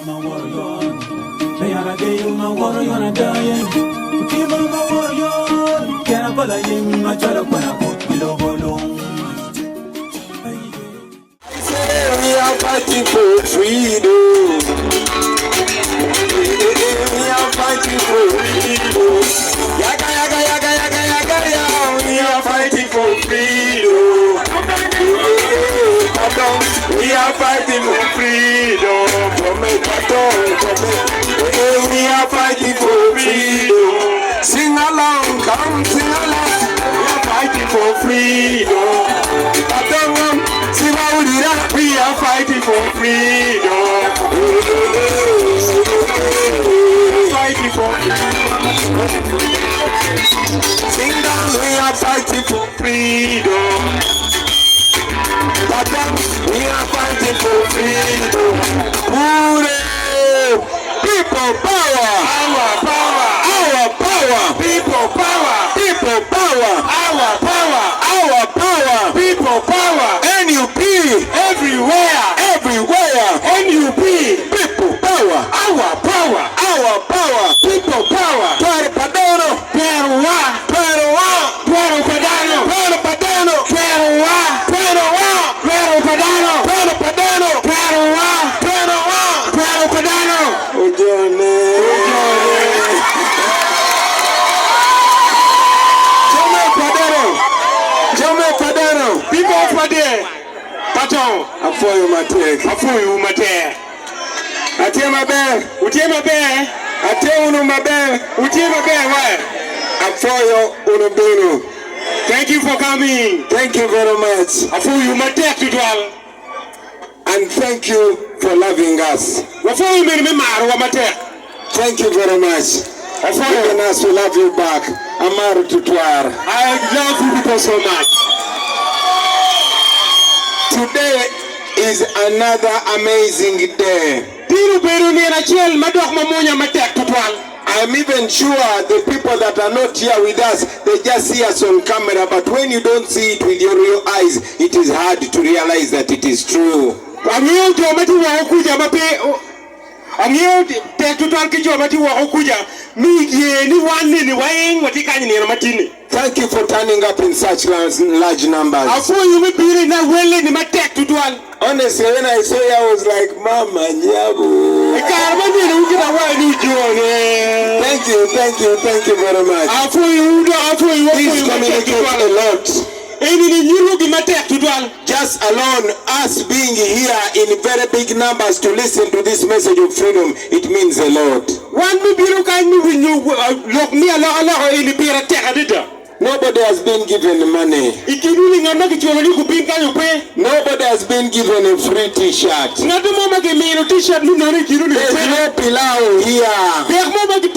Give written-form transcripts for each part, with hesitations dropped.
my warrior. They are a day, my warrior, and dying. Keep on my warrior. Can I follow him? My child, when I put below alone. I say we are fighting for freedom. We are fighting for freedom. Yaga, yaga, yaga, yaga, yaga, yaga. We are fighting for freedom. We are fighting for freedom. We are fighting for freedom. Sing along, come sing along. We are fighting for freedom. We are fighting for freedom. Fighting for freedom. Sing down, we are fighting for freedom. We are fighting for freedom. Hooray! People power! Our power! Our power! People power! People power! Our power! Our power! People power! NUP! Everywhere! Everywhere! NUP! People power! Our power! Our power! People power! Puerto Padano! Perua! Perua! Puerto Padano! Puerto Padano! Perua! Perua! Puerto Padano! Puerto Padano! Perua! Perua! Puerto Padano! Ujone! Ujone! Jome Padano! Jome Padano! People Padano! Paton! Afoyo Mate! Afoyo Mate! Atie mabe! Utie mabe! Atie unu mabe! Utie mabe! Why? Afoyo unubinu! Thank you for coming. Thank you very much. Afoyo Mate Tudwal. And thank you for loving us. Afoyo Mare Mate. Thank you very much. Afoyo us, we love you back. Amaru Tutwar. I love you people so much. Today is another amazing day. I'm even sure the people that are not here with us, they just see us on camera, but when you don't see it with your real eyes, it is hard to realize that it is true. Thank you for turning up in such large numbers. Honestly, when I saw you, I was like, Mama, Nyabu. Thank you very much. Please communicate a lot. Just alone, us being here in very big numbers to listen to this message of freedom, it means a lot. Nobody has been given money. Nobody has been given a free t-shirt. There's no pilau here. Nobody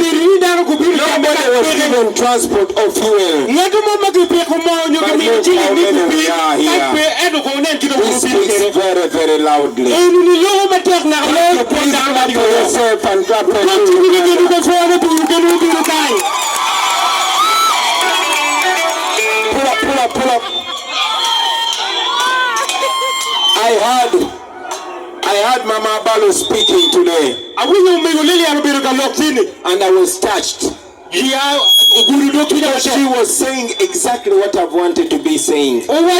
was given transport or fuel. This speaks very, very loudly. Please clap for yourself and clap for you. Pull up. I heard Mama Balo speaking today. And I was touched. She was saying exactly what I've wanted to be saying. And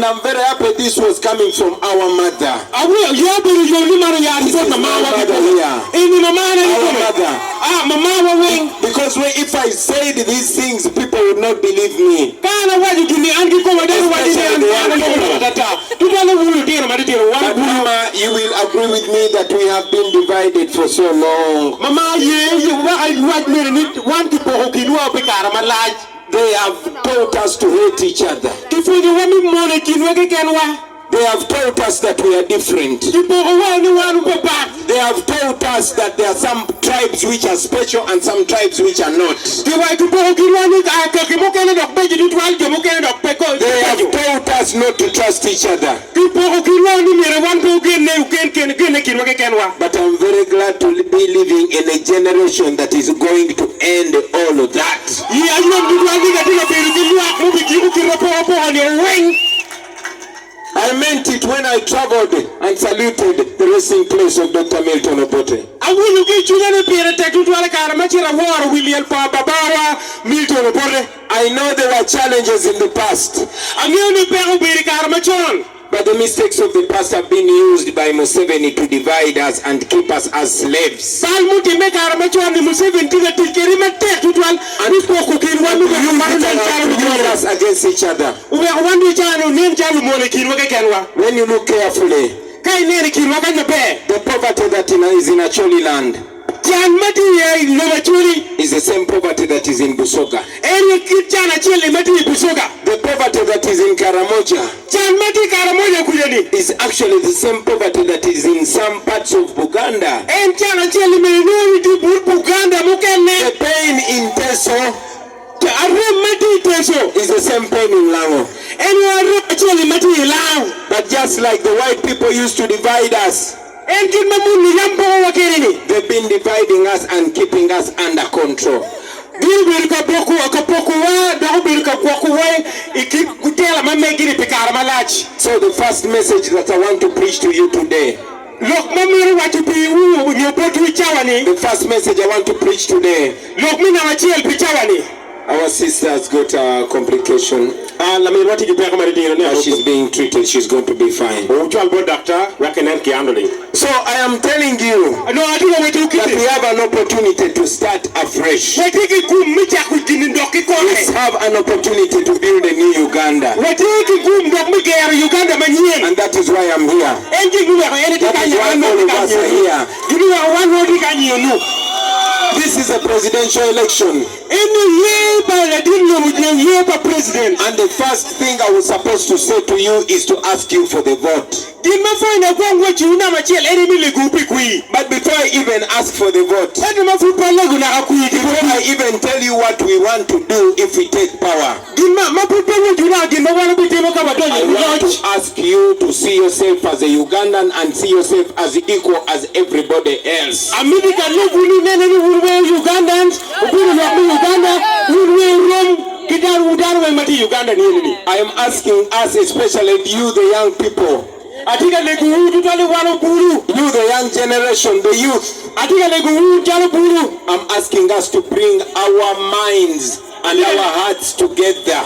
I'm very happy this was coming from our mother. Our mother. Because if I said these things, people would not believe me. But Mama, you will agree with me that we have been divided for so long. They have taught us to hate each other. They have taught us that we are different. They have taught us that there are some tribes which are special and some tribes which are not. They have taught us not to trust each other. But I'm very glad to be living in a generation that is going to end all of that. I meant it when I traveled and saluted the resting place of Dr. Milton Obote. I know there were challenges in the past, but the mistakes of the past have been used by Museveni to divide us and keep us as slaves. And us against each other. When you look carefully, the poverty that is in Acholi land is the same poverty that is in Busoga. The poverty that is in Karamoja is actually the same poverty that is in some parts of Uganda. The pain in Teso is the same pain in Lango. But just like the white people used to divide us, they've been dividing us and keeping us under control. So the first message that I want to preach to you today, the first message I want to preach today, our sister has got a complication. She's being treated. She's going to be fine. So I am telling you that we have an opportunity to start afresh. Let's have an opportunity to build a new Uganda. And that is why I'm here. That is why all of us are here. This is a presidential election. And the first thing I was supposed to say to you is to ask you for the vote. But before I even ask for the vote, before I even tell you what we want to do if we take power, I want to ask you to see yourself as a Ugandan and see yourself as equal as everybody else. I am asking us, especially you, the young people, you, the young generation, the youth, I'm asking us to bring our minds and our hearts together.